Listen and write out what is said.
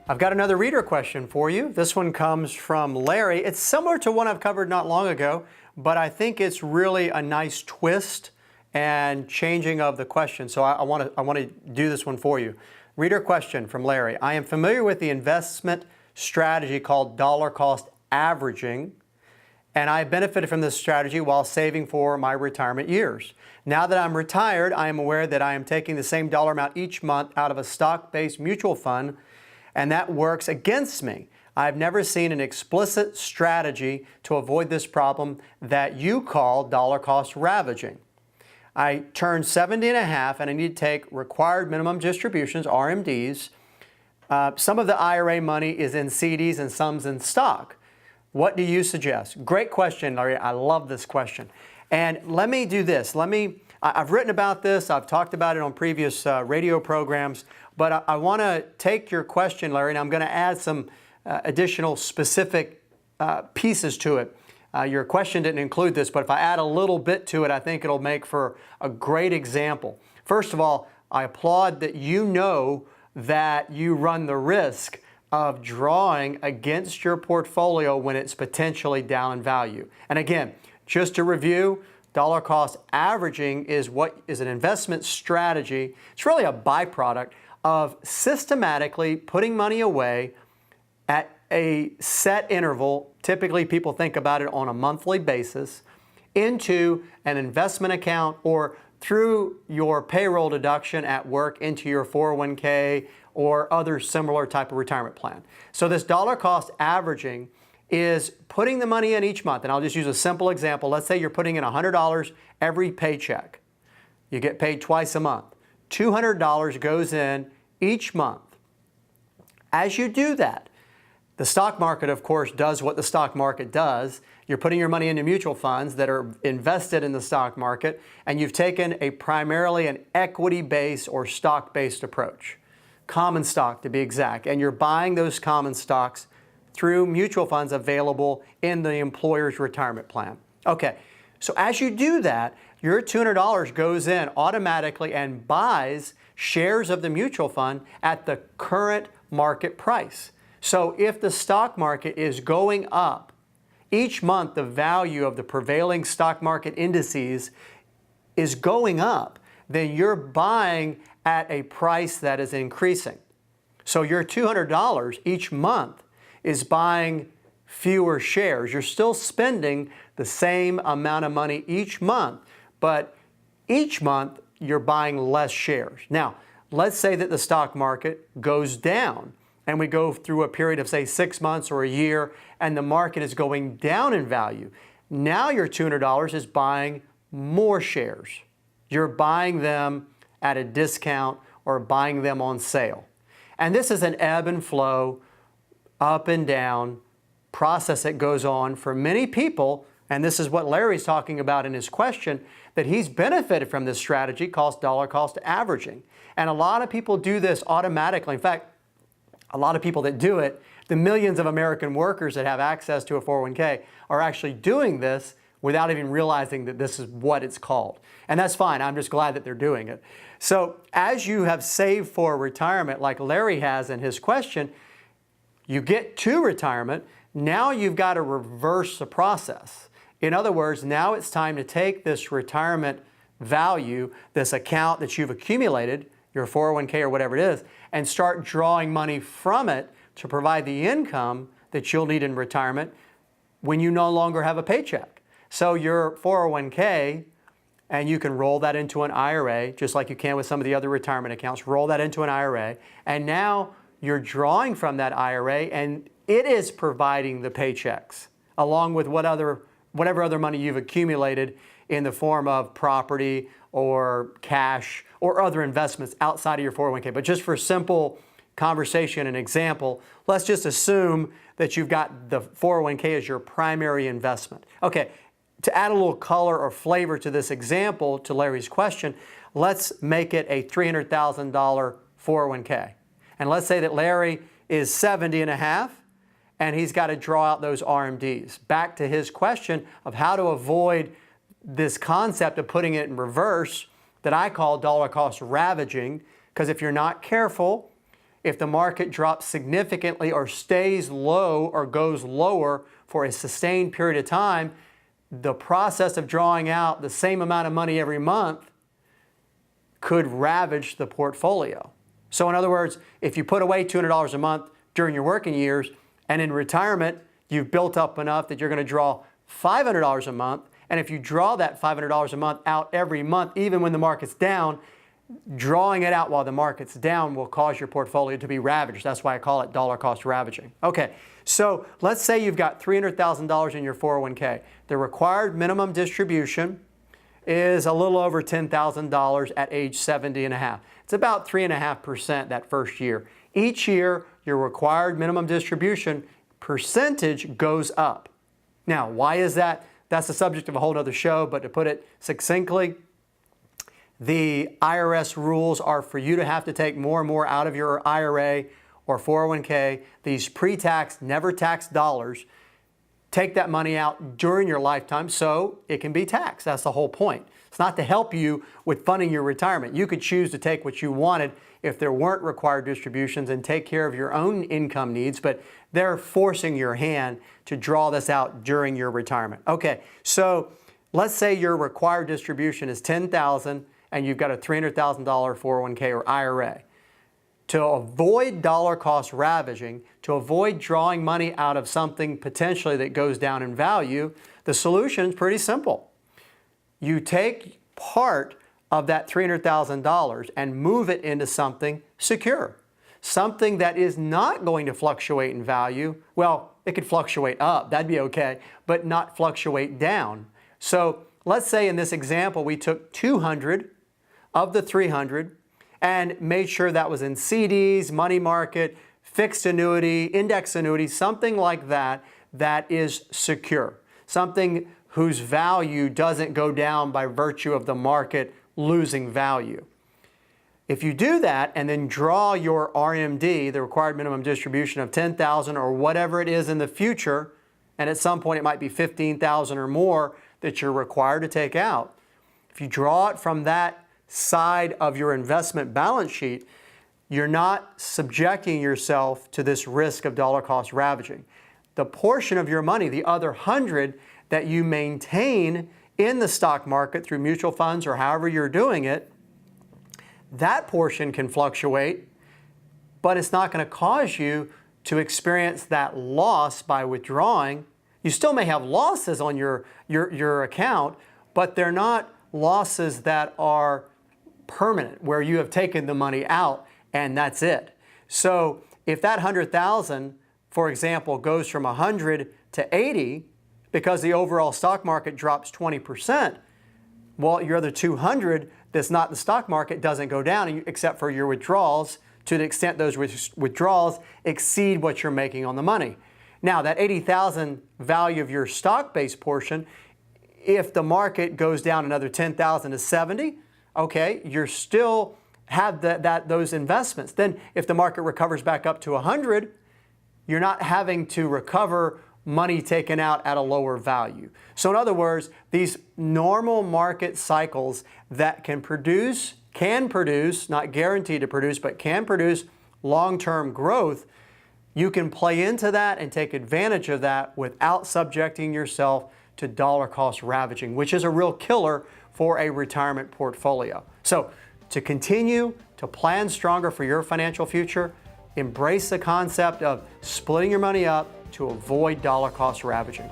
I've got another reader question for you. This one comes from Larry. It's similar to one I've covered not long ago, but I think it's really a nice twist and changing of the question. So I want to do this one for you. Reader question from Larry. I am familiar with the investment strategy called dollar-cost averaging, and I benefited from this strategy while saving for my retirement years. Now that I'm retired, I am aware that I am taking the same dollar amount each month out of a stock-based mutual fund, and that works against me. I've never seen an explicit strategy to avoid this problem that you call dollar-cost-ravaging. I turned 70 and a half and I need to take required minimum distributions, RMDs. Some of the IRA money is in CDs and some's in stock. What do you suggest? Great question, Larry. I love this question. And let me do this. I've written about this. I've talked about it on previous radio programs. But I want to take your question, Larry, and I'm going to add some additional specific pieces to it. Your question didn't include this, but if I add a little bit to it, I think it'll make for a great example. First of all, I applaud that you know that you run the risk of drawing against your portfolio when it's potentially down in value. And again, just to review, dollar cost averaging is an investment strategy. It's really a byproduct of systematically putting money away at a set interval, typically people think about it on a monthly basis, into an investment account or through your payroll deduction at work into your 401k or other similar type of retirement plan. So this dollar cost averaging is putting the money in each month. And I'll just use a simple example. Let's say you're putting in $100 every paycheck. You get paid twice a month. $200 goes in each month. As you do that, the stock market, of course, does what the stock market does. You're putting your money into mutual funds that are invested in the stock market, and you've taken primarily an equity-based or stock-based approach. Common stock, to be exact. And you're buying those common stocks through mutual funds available in the employer's retirement plan. Okay, so as you do that, your $200 goes in automatically and buys shares of the mutual fund at the current market price. So if the stock market is going up, each month the value of the prevailing stock market indices is going up, then you're buying at a price that is increasing. So your $200 each month is buying fewer shares. You're still spending the same amount of money each month, but each month you're buying less shares. Now, let's say that the stock market goes down and we go through a period of, say, 6 months or a year, and the market is going down in value. Now your $200 is buying more shares. You're buying them at a discount or buying them on sale. And this is an ebb and flow, up and down process that goes on for many people, and this is what Larry's talking about in his question, that he's benefited from this strategy called dollar cost averaging. And a lot of people do this automatically. In fact, a lot of people that do it, the millions of American workers that have access to a 401k are actually doing this without even realizing that this is what it's called. And that's fine. I'm just glad that they're doing it. So as you have saved for retirement, like Larry has in his question, you get to retirement, now you've got to reverse the process. In other words, now it's time to take this retirement value, this account that you've accumulated, your 401k or whatever it is, and start drawing money from it to provide the income that you'll need in retirement when you no longer have a paycheck. So your 401k, and you can roll that into an IRA, just like you can with some of the other retirement accounts, roll that into an IRA, and now you're drawing from that IRA, and it is providing the paychecks, along with whatever other money you've accumulated in the form of property or cash or other investments outside of your 401k. But just for simple conversation and example, let's just assume that you've got the 401k as your primary investment. Okay, to add a little color or flavor to this example, to Larry's question, let's make it a $300,000 401k. And let's say that Larry is 70 and a half, and he's got to draw out those RMDs. Back to his question of how to avoid this concept of putting it in reverse that I call dollar cost ravaging, because if you're not careful, if the market drops significantly or stays low or goes lower for a sustained period of time, the process of drawing out the same amount of money every month could ravage the portfolio. So in other words, if you put away $200 a month during your working years, and in retirement, you've built up enough that you're going to draw $500 a month, and if you draw that $500 a month out every month, even when the market's down, drawing it out while the market's down will cause your portfolio to be ravaged. That's why I call it dollar cost ravaging. Okay, so let's say you've got $300,000 in your 401k. The required minimum distribution is a little over $10,000 at age 70 and a half. It's about 3.5% that first year. Each year, your required minimum distribution percentage goes up. Now, why is that? That's the subject of a whole other show, but to put it succinctly, the IRS rules are for you to have to take more and more out of your IRA or 401k, these pre-tax, never taxed dollars. Take that money out during your lifetime so it can be taxed. That's the whole point. It's not to help you with funding your retirement. You could choose to take what you wanted if there weren't required distributions and take care of your own income needs, but they're forcing your hand to draw this out during your retirement. Okay, so let's say your required distribution is $10,000 and you've got a $300,000 401k or IRA. To avoid dollar cost ravaging, to avoid drawing money out of something potentially that goes down in value, the solution is pretty simple. You take part of that $300,000 and move it into something secure, something that is not going to fluctuate in value. Well, it could fluctuate up, that'd be okay, but not fluctuate down. So let's say in this example, we took 200 of the 300 and made sure that was in CDs, money market, fixed annuity, index annuity, something like that, that is secure. Something whose value doesn't go down by virtue of the market losing value. If you do that and then draw your RMD, the required minimum distribution of $10,000 or whatever it is in the future, and at some point it might be $15,000 or more that you're required to take out, if you draw it from that side of your investment balance sheet, you're not subjecting yourself to this risk of dollar cost ravaging. The portion of your money, the other 100 that you maintain in the stock market through mutual funds or however you're doing it, that portion can fluctuate, but it's not going to cause you to experience that loss by withdrawing. You still may have losses on your account, but they're not losses that are permanent, where you have taken the money out and that's it. So if that 100,000, for example, goes from 100 to 80 because the overall stock market drops 20%, well, your other 200 that's not the stock market doesn't go down except for your withdrawals, to the extent those withdrawals exceed what you're making on the money. Now, that 80,000 value of your stock-based portion, if the market goes down another 10,000 to 70, okay, you still have those investments. Then if the market recovers back up to 100, you're not having to recover money taken out at a lower value. So in other words, these normal market cycles that can produce, not guaranteed to produce, but can produce long-term growth, you can play into that and take advantage of that without subjecting yourself to dollar cost ravaging, which is a real killer for a retirement portfolio. So to continue to plan stronger for your financial future, embrace the concept of splitting your money up to avoid dollar cost ravaging.